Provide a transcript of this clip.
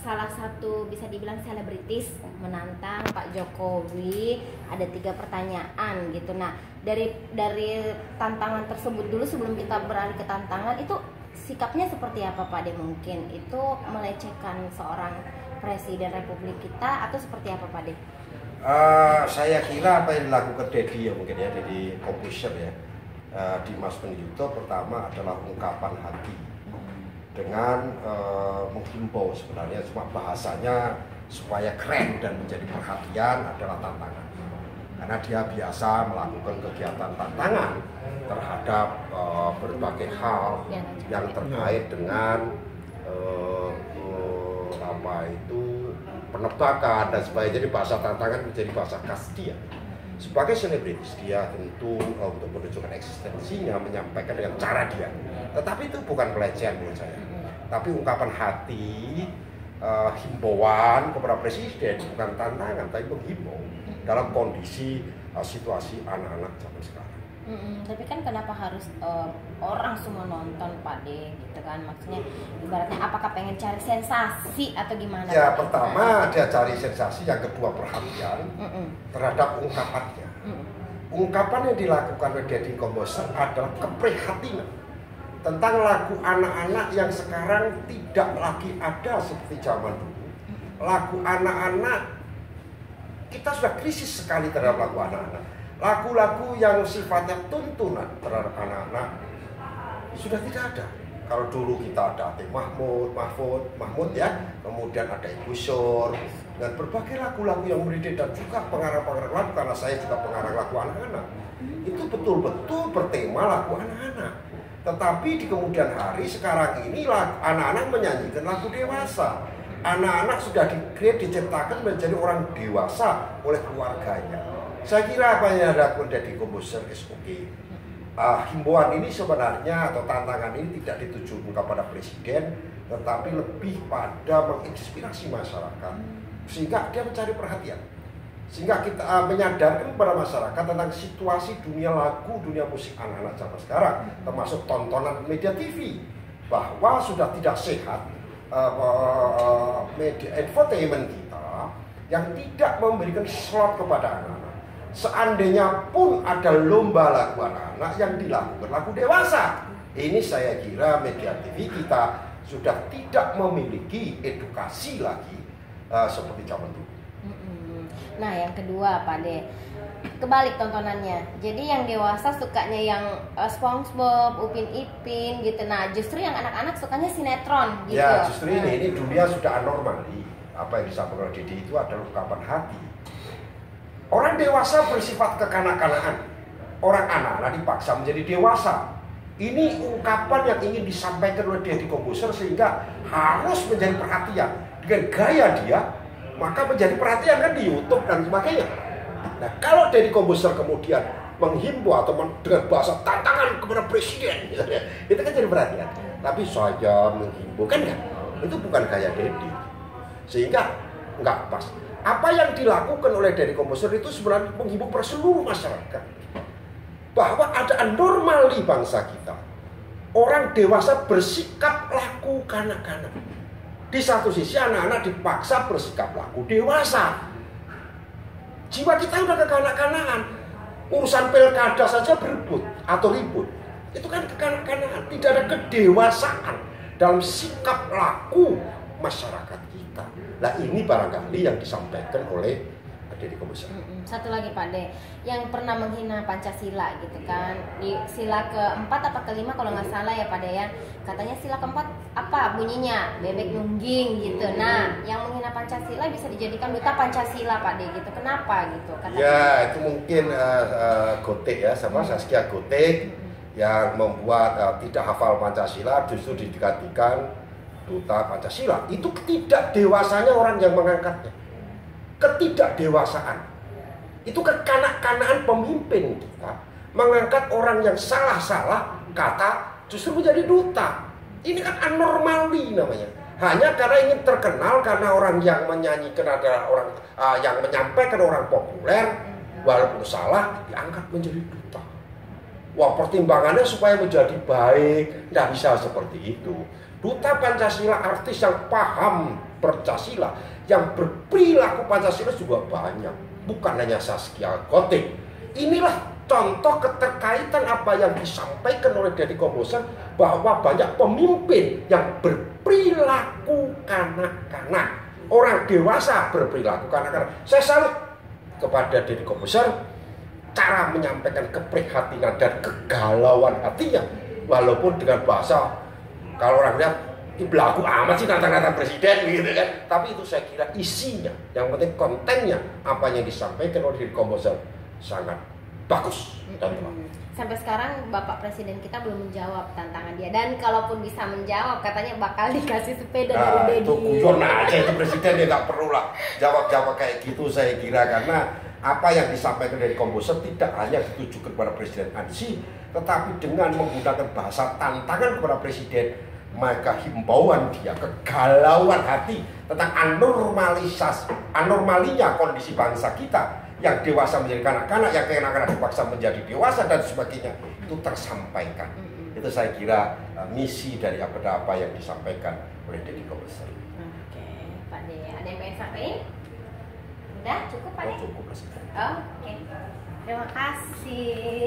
salah satu bisa dibilang selebritis menantang Pak Jokowi, ada 3 pertanyaan gitu. Nah, dari tantangan tersebut dulu sebelum kita beralih ke tantangan itu sikapnya seperti apa Pak De? Mungkin itu melecehkan seorang presiden republik kita atau seperti apa Pak De? Saya kira apa yang dilakukan Deddy ya mungkin ya, Deddy Corbuzier ya, di Mas Yuto pertama adalah ungkapan hati dengan menghimbau, sebenarnya cuma bahasanya supaya keren dan menjadi perhatian adalah tantangan, karena dia biasa melakukan kegiatan tantangan terhadap berbagai hal yang terkait dengan penebakan dan sebagainya. Jadi bahasa tantangan menjadi bahasa khas dia. Sebagai selebritis dia tentu untuk menunjukkan eksistensinya menyampaikan dengan cara dia. Tetapi itu bukan pelecehan menurut saya. Tapi ungkapan hati, himbauan kepada presiden, bukan tantangan tapi menghimbau dalam kondisi situasi anak-anak zaman sekarang. Tapi kan kenapa harus orang semua nonton Pak De gitu kan, maksudnya ibaratnya apakah pengen cari sensasi atau gimana? Ya pertama dia cari sensasi, yang kedua perhatian terhadap ungkapannya. Ungkapan yang dilakukan oleh Deddy Corbuzier adalah keprihatinan tentang lagu anak-anak yang sekarang tidak lagi ada seperti zaman dulu. Lagu anak-anak, kita sudah krisis sekali terhadap lagu anak-anak. Lagu-lagu yang sifatnya tuntunan terhadap anak-anak sudah tidak ada. Kalau dulu kita ada Ati Mahmud ya, kemudian ada Ibu Sur, dan berbagai lagu-lagu yang mendidik, dan juga pengarang-pengarang lagu, karena saya juga pengarang lagu anak-anak. Itu betul-betul bertema lagu anak-anak. Tetapi di kemudian hari sekarang ini anak-anak menyanyikan lagu dewasa. Anak-anak sudah diciptakan menjadi orang dewasa oleh keluarganya. Saya kira apa yang dilakukan Deddy Corbuzier is okay. Himbauan ini sebenarnya atau tantangan ini tidak ditujukan kepada presiden, tetapi lebih pada menginspirasi masyarakat sehingga dia mencari perhatian, sehingga kita menyadarkan kepada masyarakat tentang situasi dunia lagu, dunia musik anak-anak zaman sekarang, termasuk tontonan media TV, bahwa sudah tidak sehat media infotainment kita yang tidak memberikan slot kepada anak-anak. Seandainya pun ada lomba lagu anak-anak yang dilakukan lagu dewasa, ini saya kira media TV kita sudah tidak memiliki edukasi lagi seperti zaman dulu. Nah yang kedua Pak De, kebalik tontonannya. Jadi yang dewasa sukanya yang SpongeBob, Upin Ipin gitu. Nah justru yang anak-anak sukanya sinetron gitu. Ya justru ini dunia sudah anormal. Apa yang disampaikan Deddy itu adalah ungkapan hati. Orang dewasa bersifat kekanak-kanakan. Orang anak-anak dipaksa menjadi dewasa. Ini ungkapan yang ingin disampaikan oleh Deddy Corbuzier sehingga harus menjadi perhatian. Dengan gaya dia, maka menjadi perhatian kan di YouTube dan sebagainya. Nah kalau Deddy Corbuzier kemudian menghimbau atau dengan bahasa tantangan kepada presiden, misalnya, itu kan jadi perhatian. Tapi saya menghimbau kan itu bukan gaya Deddy. Sehingga nggak pas. Apa yang dilakukan oleh Deddy Corbuzier itu sebenarnya menghimbau pada seluruh masyarakat bahwa ada anomali bangsa kita. Orang dewasa bersikap laku kanak-kanak. Di satu sisi anak-anak dipaksa bersikap laku dewasa. Jiwa kita udah kekanak-kanakan. Urusan pilkada saja berebut atau ribut. Itu kan kekanak-kanakan. Tidak ada kedewasaan dalam sikap laku masyarakat kita. Nah ini barangkali yang disampaikan oleh Deddy Corbuzier. Satu lagi Pak De, yang pernah menghina Pancasila gitu kan, di sila keempat apa kelima kalau nggak salah ya Pak De ya, katanya sila keempat apa bunyinya bebek nungging gitu. Nah yang menghina Pancasila bisa dijadikan duta Pancasila Pak De gitu, kenapa gitu katanya? Ya itu mungkin Gotik ya, sama Zaskia Gotik yang membuat tidak hafal Pancasila justru dijadikan duta Pancasila. Itu ketidakdewasanya orang yang mengangkatnya. Ketidakdewasaan. Itu kekanak-kanakan pemimpin kita mengangkat orang yang salah-salah kata justru menjadi duta. Ini kan anormali namanya. Hanya karena ingin terkenal, karena orang yang menyanyikan adalah orang yang menyampaikan orang populer, walaupun salah diangkat menjadi duta. Wah pertimbangannya supaya menjadi baik, tidak bisa seperti itu. Duta Pancasila, artis yang paham Pancasila, yang berperilaku Pancasila juga banyak. Bukan hanya Zaskia Gotik. Inilah contoh keterkaitan apa yang disampaikan oleh Deddy Corbuzier, bahwa banyak pemimpin yang berperilaku kanak-kanak. Orang dewasa berperilaku kanak-kanak. Saya salut kepada Deddy Corbuzier, cara menyampaikan keprihatinan dan kegalauan hatinya, walaupun dengan bahasa, kalau orang lihat belagu amat sih nantang-nantang presiden gitu kan, tapi itu saya kira isinya, yang penting kontennya, apa yang disampaikan oleh Deddy Corbuzier sangat bagus dan tepat. Sampai sekarang Bapak Presiden kita belum menjawab tantangan dia, dan kalaupun bisa menjawab katanya bakal dikasih sepeda dari Deddy. Itu guyon aja itu presiden, ya nggak perlu lah jawab-jawab kayak gitu saya kira, karena apa yang disampaikan dari Corbuzier tidak hanya ditujukan kepada Presiden Ansi, tetapi dengan menggunakan bahasa tantangan kepada Presiden, maka himbauan dia, kegalauan hati tentang anomalinya kondisi bangsa kita, yang dewasa menjadi kanak-kanak, yang kanak-kanak dipaksa menjadi dewasa dan sebagainya, itu tersampaikan. Itu saya kira misi dari apa yang disampaikan oleh Deddy Corbuzier. Oke, Pak De, ada yang pengen sampaikan? Udah cukup Pak De? Cukup. Oke, terima kasih.